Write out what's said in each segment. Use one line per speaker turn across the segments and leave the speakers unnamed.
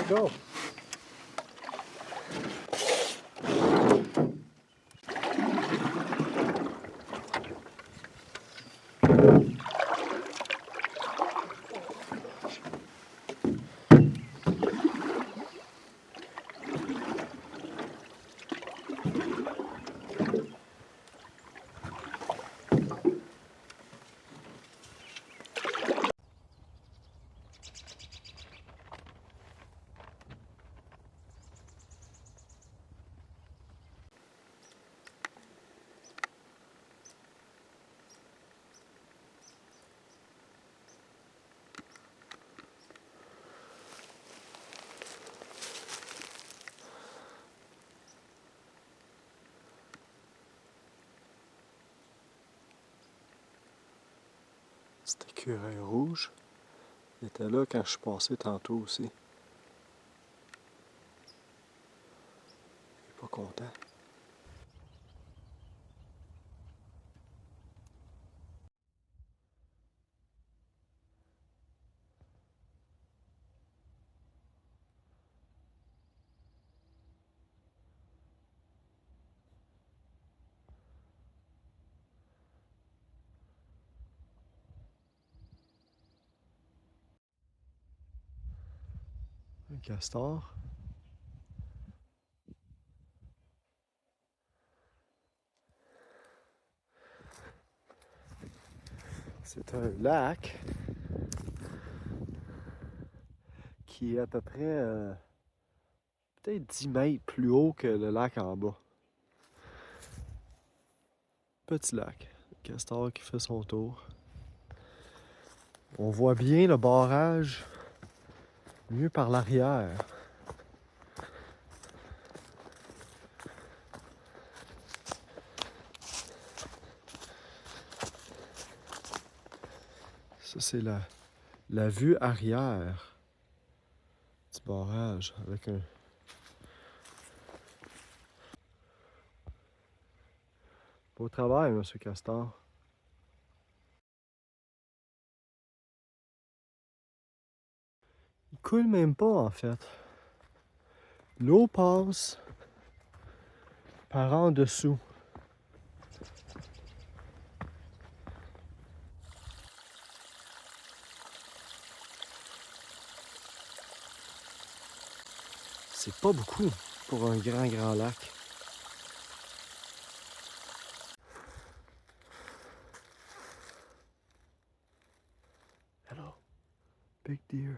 go. Cet écureuil rouge, il était là quand je suis passé tantôt aussi. Il est pas content. Un castor. C'est un lac qui est à peu près peut-être 10 mètres plus haut que le lac en bas. Petit lac. Le castor qui fait son tour. On voit bien le barrage mieux par l'arrière. Ça, c'est la vue arrière du barrage avec un... Beau travail, monsieur Castor. Il coule même pas, en fait. L'eau passe par en dessous. C'est pas beaucoup pour un grand lac. Hello, big deer.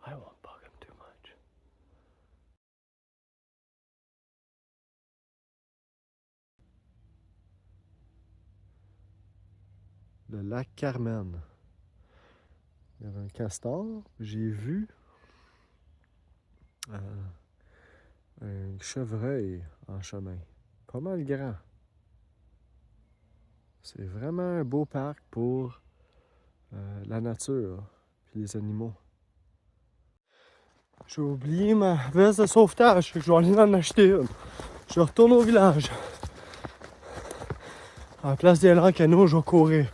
I won't bug him too much. Le lac Carmen. Il y avait un castor. J'ai vu un chevreuil en chemin. Pas mal grand. C'est vraiment un beau parc pour la nature et les animaux. J'ai oublié ma veste de sauvetage, je vais aller en acheter une. Je retourne au village. À la place d'y aller en canot, je vais courir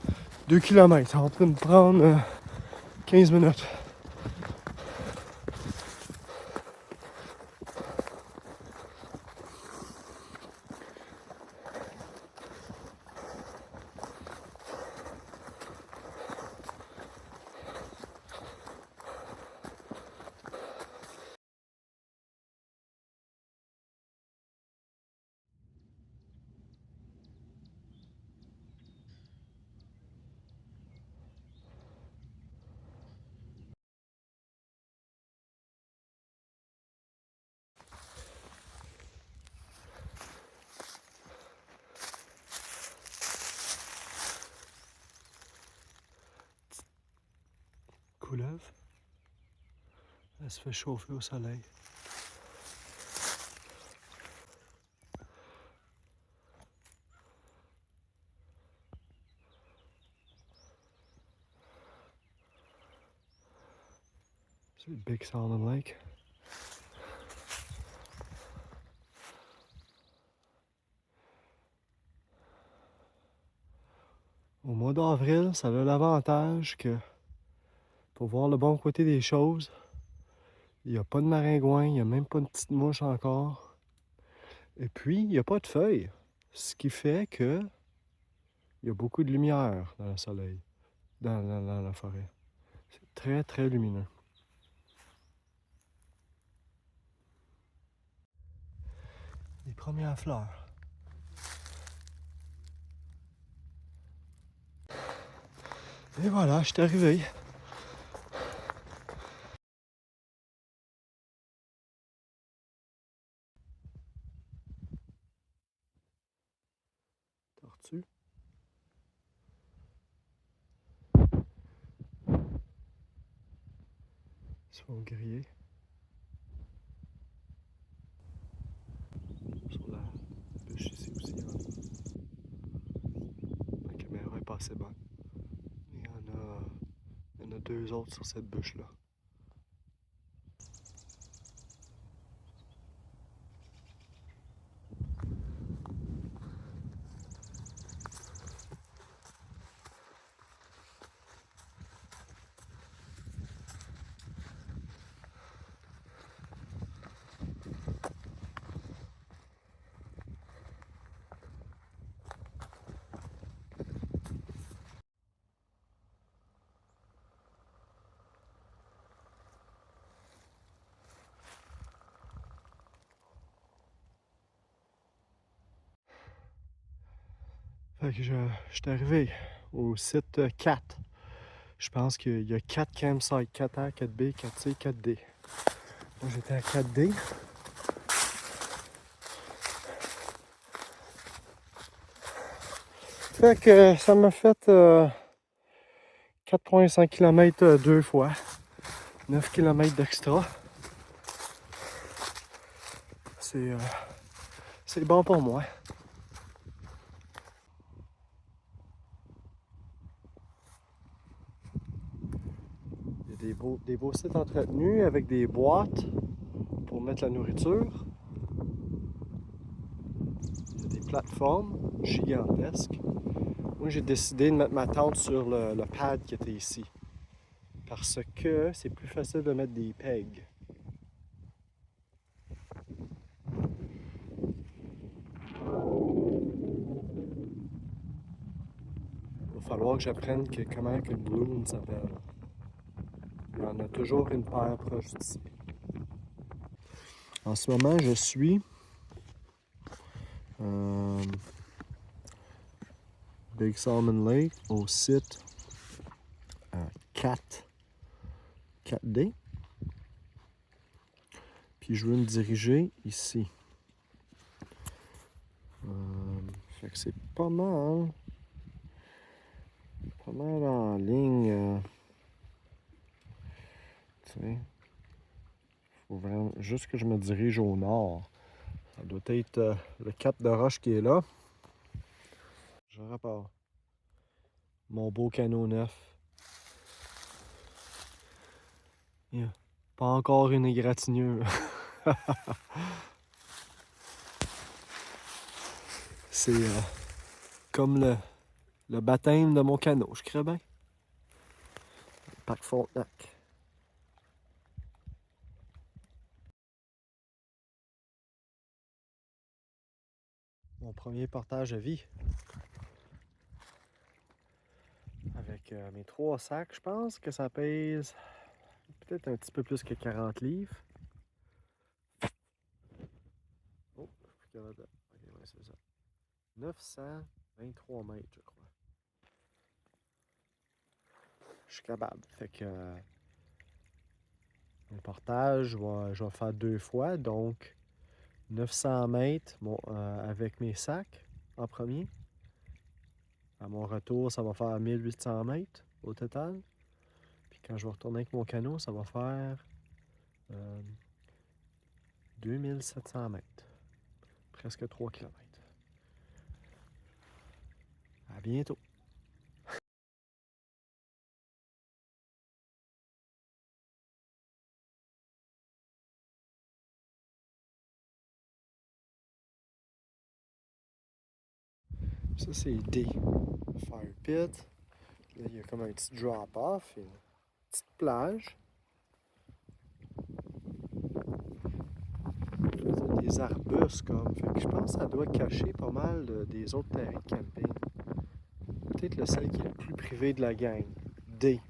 2 km. Ça va me prendre 15 minutes. Couleuvre. Elle se fait chauffer au soleil. C'est le Big Salmon Lake. Au moins mois d'avril, ça a l'avantage que, pour voir le bon côté des choses, il n'y a pas de maringouin, il n'y a même pas de petite mouche encore. Et puis, il n'y a pas de feuilles. Ce qui fait que il y a beaucoup de lumière dans le soleil, dans la forêt. C'est très, très lumineux. Les premières fleurs. Et voilà, je suis arrivé. Tortue. Ils se font griller. Sur la bûche ici aussi. La caméra est pas assez bonne. Il y en a deux autres sur cette bûche-là. Fait que je suis arrivé au site 4. Je pense qu'il y a 4 campsites, 4A, 4B, 4C, 4D. Moi j'étais à 4D. Fait que ça m'a fait 4,5 km deux fois. 9 km d'extra. C'est bon pour moi. Il y a des beaux sites entretenus avec des boîtes pour mettre la nourriture. Il y a des plateformes gigantesques. Moi, j'ai décidé de mettre ma tente sur le pad qui était ici. Parce que c'est plus facile de mettre des pegs. Il va falloir que j'apprenne comment une balloon s'appelle. Il y en a toujours une paire proche d'ici. En ce moment, je suis Big Salmon Lake au site 4D. Puis je veux me diriger ici. Fait que c'est pas mal en ligne. Tu sais, faut vraiment juste que je me dirige au nord. Ça doit être le cap de roche qui est là. Je repars. Mon beau canot neuf. Yeah. Pas encore une égratignure. C'est comme le baptême de mon canot, je crée bien. Parc Frontenac. Mon premier portage à vie. Avec mes 3 sacs, je pense que ça pèse peut-être un petit peu plus que 40 livres. Oh, ok, ouais, c'est ça. 923 mètres, je crois. Je suis capable. Fait que mon portage, je vais faire 2 fois, donc 900 mètres avec mes sacs en premier. À mon retour, ça va faire 1800 mètres au total. Puis quand je vais retourner avec mon canot, ça va faire 2700 mètres. Presque 3 km. À bientôt. Ça, c'est D. Fire pit. Là, il y a comme un petit drop-off, une petite plage. Des arbustes comme. Fait que je pense que ça doit cacher pas mal des autres terrains de camping. Peut-être le seul qui est le plus privé de la gang. D.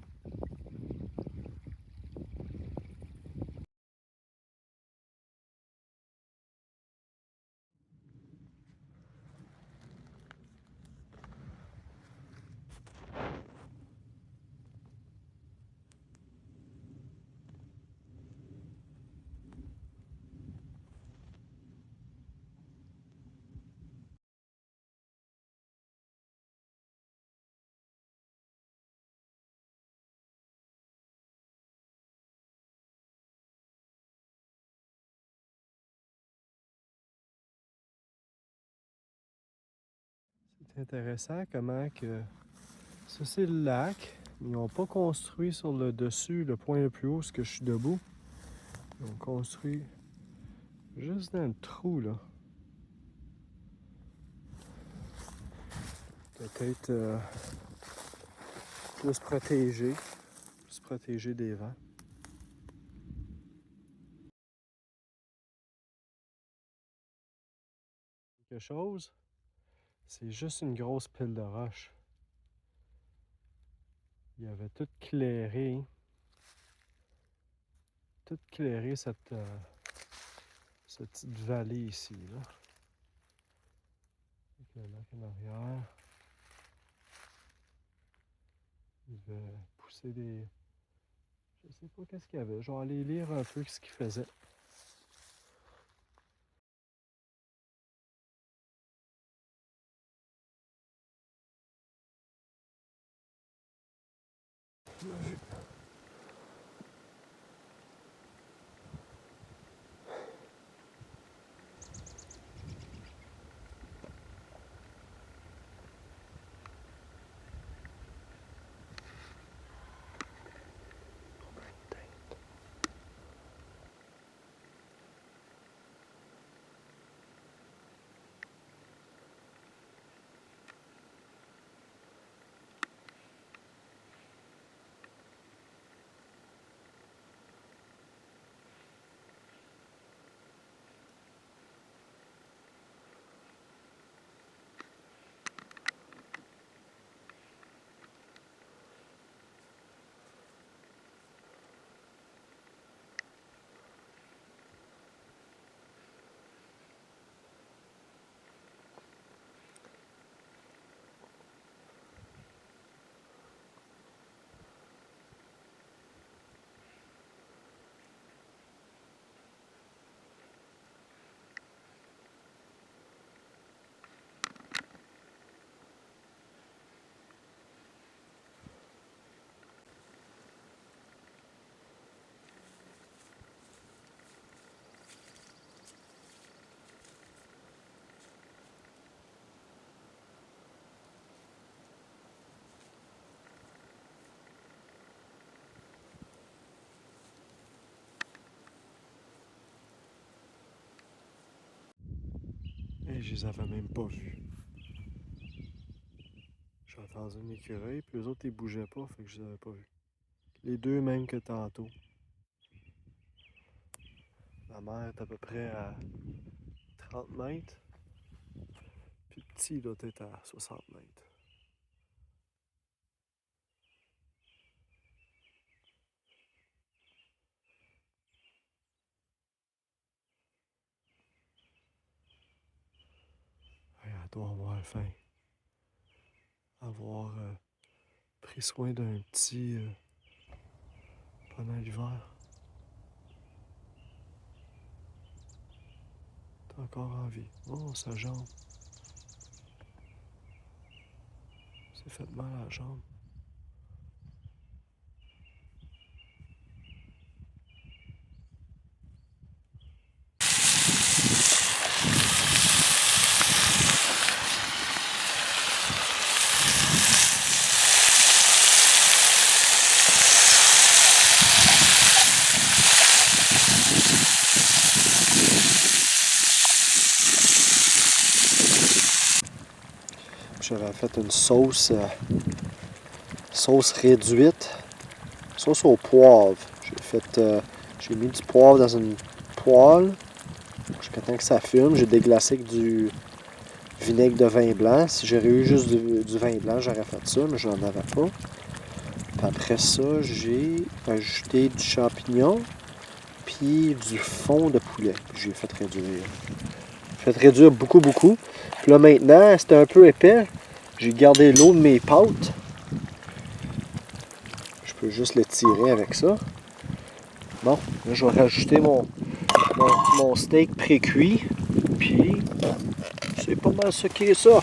C'est intéressant comment que. Ça, c'est le lac. Ils n'ont pas construit sur le dessus, le point le plus haut, ce que je suis debout. Ils ont construit juste dans le trou, là. Peut-être plus protégé des vents. Quelque chose, c'est juste une grosse pile de roches. Il avait tout clairé cette petite vallée ici, là. Avec le lac en arrière. Il devait pousser des. Je sais pas qu'est-ce qu'il y avait. Je vais aller lire un peu ce qu'il faisait. Et je les avais même pas vus. J'ai entendu un écureuil, puis les autres, ils bougeaient pas, fait que je les avais pas vus. Les deux mêmes que tantôt. La mer est à peu près à 30 mètres, puis le petit doit être à 60 mètres. Ouais, elle doit avoir faim. Avoir pris soin d'un petit pendant l'hiver. T'es encore en vie. Oh, sa jambe. C'est fait mal à la jambe. J'avais fait une sauce sauce réduite, sauce au poivre. J'ai mis du poivre dans une poêle jusqu'à temps que ça fume. J'ai déglacé avec du vinaigre de vin blanc. Si j'aurais eu juste du vin blanc, j'aurais fait ça, mais je n'en avais pas. Puis après ça, j'ai ajouté du champignon puis du fond de poulet. Puis j'ai fait réduire. J'ai fait réduire beaucoup, beaucoup. Puis là maintenant, c'était un peu épais. J'ai gardé l'eau de mes pâtes. Je peux juste le tirer avec ça. Bon, là je vais rajouter mon steak pré-cuit. Puis c'est pas mal ce qui est ça.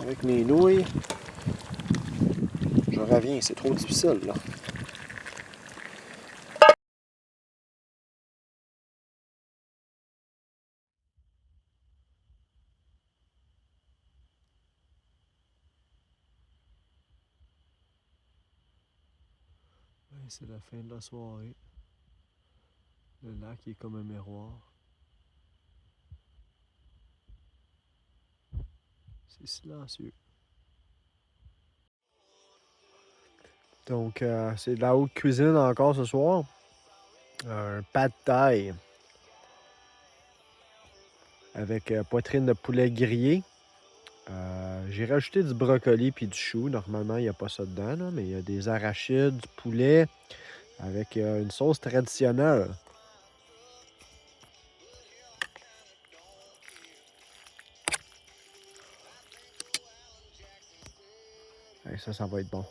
Avec mes nouilles. Je reviens, c'est trop difficile là. C'est la fin de la soirée. Le lac est comme un miroir. C'est silencieux. Donc, c'est de la haute cuisine encore ce soir. Un pad thai avec poitrine de poulet grillé. J'ai rajouté du brocoli puis du chou. Normalement, il n'y a pas ça dedans, là, mais il y a des arachides, du poulet avec une sauce traditionnelle. Et ça va être bon.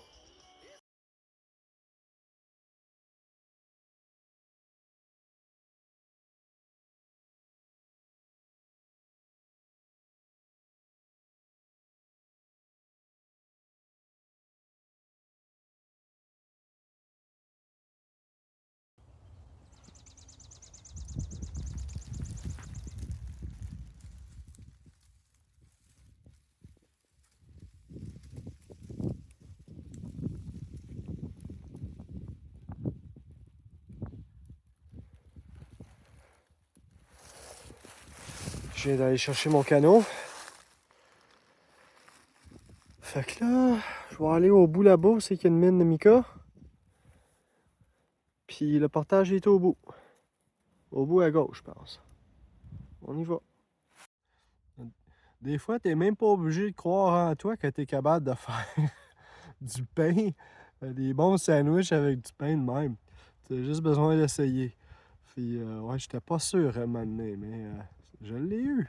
Je viens d'aller chercher mon canot. Fait que là, je vais aller au bout là-bas, c'est qu'il y a une mine de mica. Puis le portage est au bout. Au bout à gauche, je pense. On y va. Des fois, t'es même pas obligé de croire en toi que t'es capable de faire du pain. Des bons sandwichs avec du pain de même. T'as juste besoin d'essayer. Puis, ouais, j'étais pas sûr à un moment donné, mais je l'ai eu.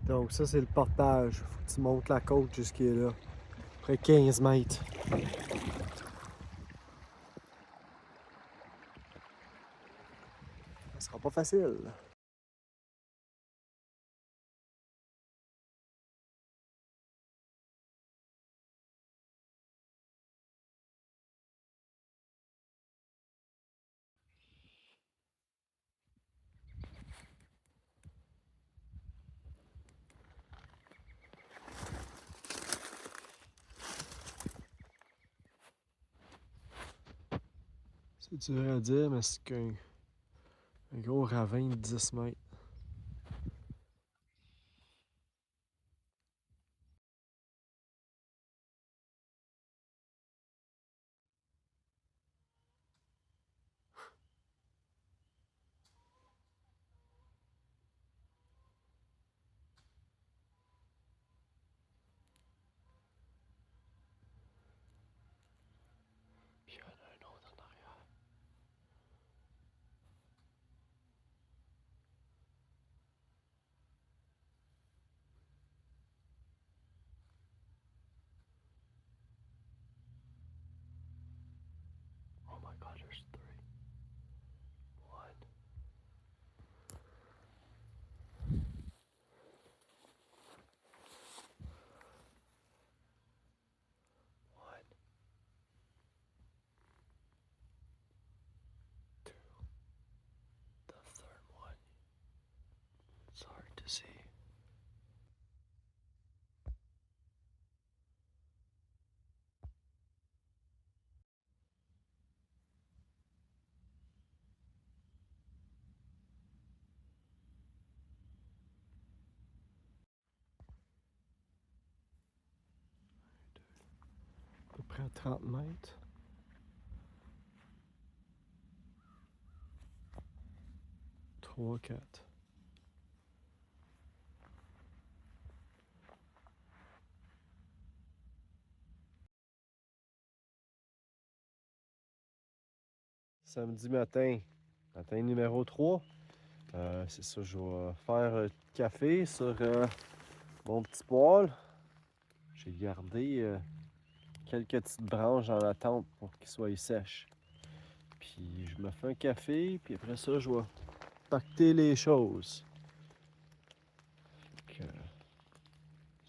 Donc, ça, c'est le portage. Faut que tu montes la côte jusqu'à là. Après 15 mètres. Ça sera pas facile. C'est dur à dire, mais c'est un gros ravin de 10 mètres. Puis il y en a un autre en arrière. Oh my god, there's three. One. One. Two. The third one. It's hard to see. près 30 mètres. Trois, quatre. Samedi matin numéro 3. C'est ça, je vais faire un café sur mon petit poêle. J'ai gardé quelques petites branches dans la tente pour qu'ils soient sèches. Puis je me fais un café, puis après ça, je vais pacter les choses.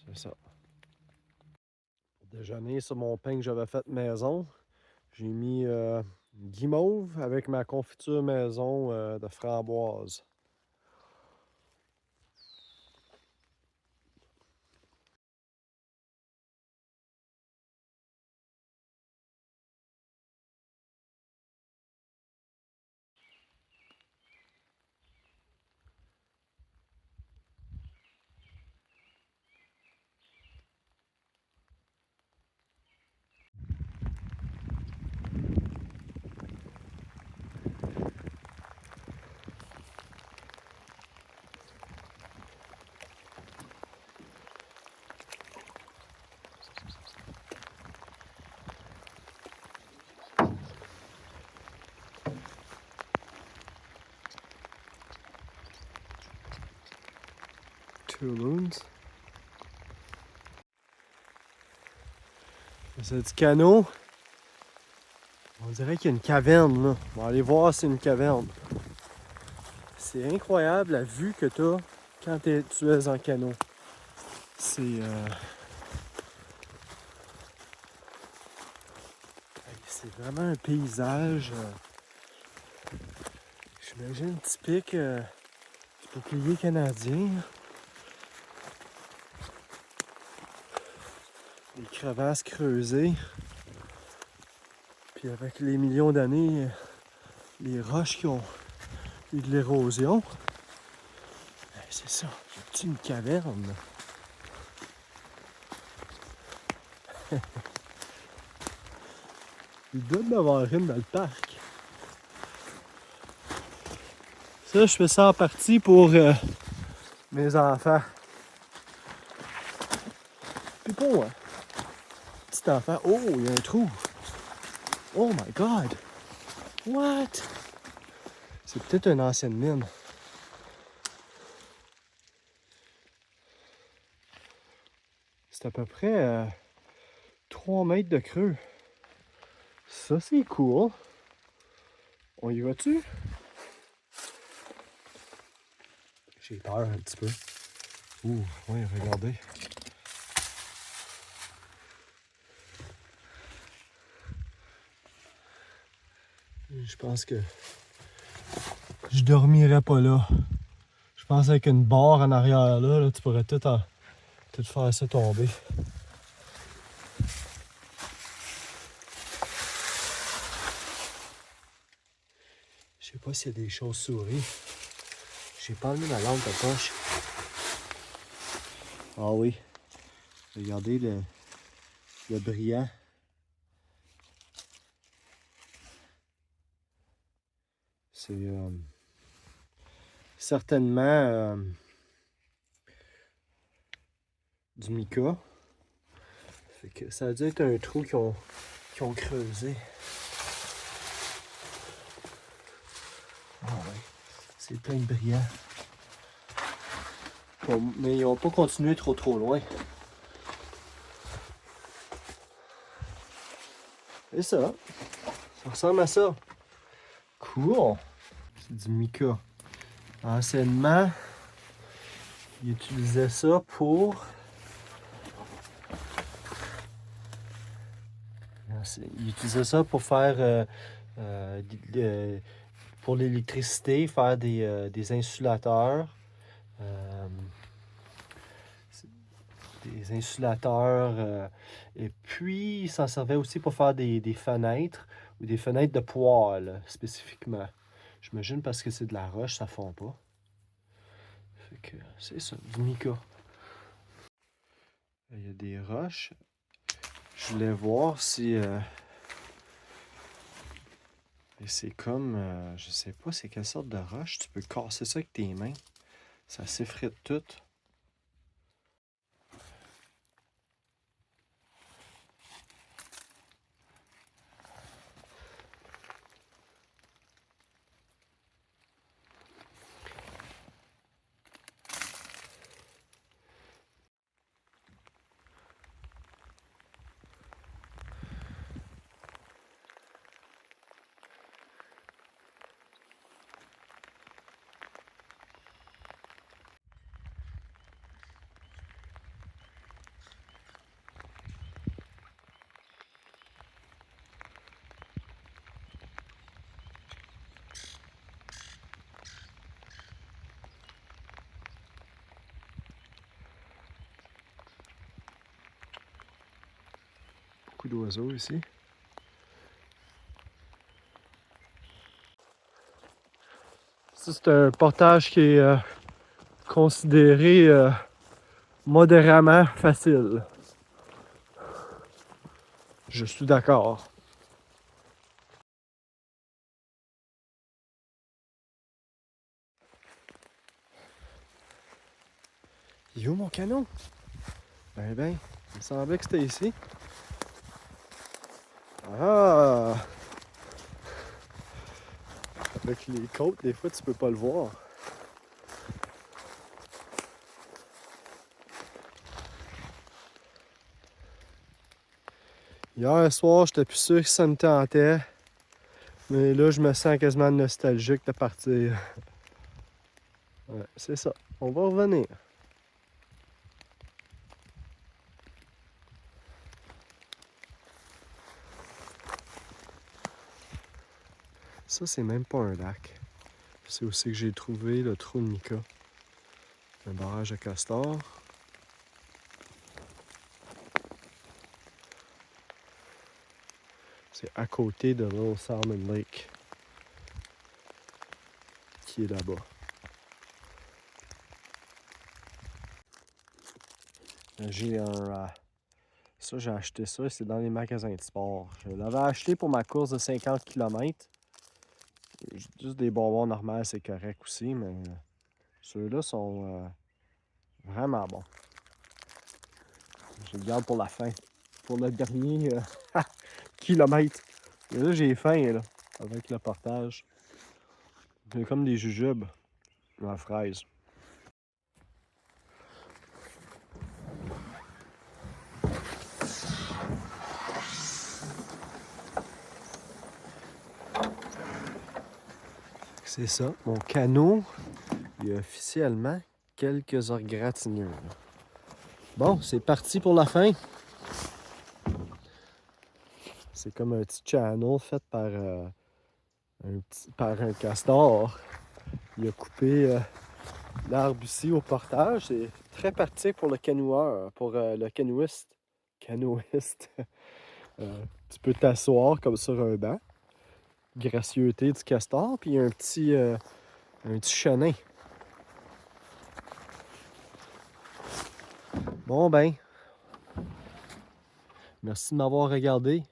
C'est ça. Pour déjeuner, sur mon pain que j'avais fait maison, j'ai mis guimauve avec ma confiture maison de framboise. Two loons. C'est du canot. On dirait qu'il y a une caverne là. On va aller voir si c'est une caverne. C'est incroyable la vue que tu as quand tu es en canot. C'est vraiment un paysage, j'imagine, typique du bouclier canadien. Les crevasses creusées. Puis avec les millions d'années, les roches qui ont eu de l'érosion. C'est ça, c'est une caverne. Il doit y avoir une dans le parc. Ça, je fais ça en partie pour mes enfants. Puis pour moi. Petit enfant. Oh, il y a un trou. Oh my God. What? C'est peut-être une ancienne mine. C'est à peu près 3 mètres de creux. Ça, c'est cool. On y va-tu? J'ai peur un petit peu. Ouh, oui, regardez. Je pense que je dormirais pas là. Je pense qu'avec une barre en arrière là, tu pourrais tout faire ça tomber. Je sais pas s'il y a des chauves-souris. J'ai pas mis ma lampe de poche. Ah oui. Regardez le brillant. C'est certainement du mica. Fait que ça a dû être un trou qu'ils ont creusé. Ah ouais. C'est plein de brillants. Bon, mais ils n'ont pas continué trop loin. Et ça ressemble à ça. Cool. C'est du mica. Anciennement, ils utilisaient ça pour... Ils utilisaient ça pour faire... pour l'électricité, faire des insulateurs. Des insulateurs. Et puis, ils s'en servaient aussi pour faire des fenêtres ou des fenêtres de poêle, spécifiquement. J'imagine parce que c'est de la roche, ça fond pas. Fait que c'est ça, du mica. Il y a des roches. Je Je voulais voir si... c'est comme... je sais pas c'est quelle sorte de roche. Tu peux casser ça avec tes mains. Ça s'effrite tout. Beaucoup d'oiseaux ici. Ça, c'est un portage qui est considéré modérément facile. Je suis d'accord. Il est où mon canot? Ben, il me semblait que c'était ici. Ah! Avec les côtes, des fois, tu peux pas le voir. Hier soir, j'étais plus sûr que ça me tentait. Mais là, je me sens quasiment nostalgique de partir. Ouais, c'est ça. On va revenir. Ça, c'est même pas un lac. C'est aussi que j'ai trouvé le trou de Mica. Un barrage de castor. C'est à côté de Little Salmon Lake. Qui est là-bas. J'ai un... ça, j'ai acheté ça. C'est dans les magasins de sport. Je l'avais acheté pour ma course de 50 km. Juste des bonbons normaux, c'est correct aussi, mais ceux-là sont vraiment bons. Je les garde pour la fin. Pour le dernier kilomètre. Et là, j'ai faim, là, avec le portage. J'ai comme des jujubes en fraise. C'est ça. Mon canot, il y a officiellement quelques égratignures. Bon, c'est parti pour la fin. C'est comme un petit channel fait par un castor. Il a coupé l'arbre ici au portage. C'est très pratique pour le canoeur, pour le canoïste. Canoïste. Tu peux t'asseoir comme sur un banc. Gracieuseté du castor, puis il y a un petit chenin. Bon ben, merci de m'avoir regardé.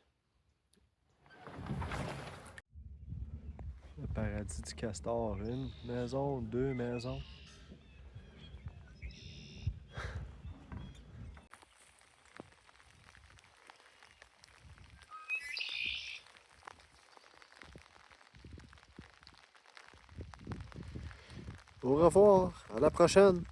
Le paradis du castor, une maison, deux maisons. Au revoir, à la prochaine!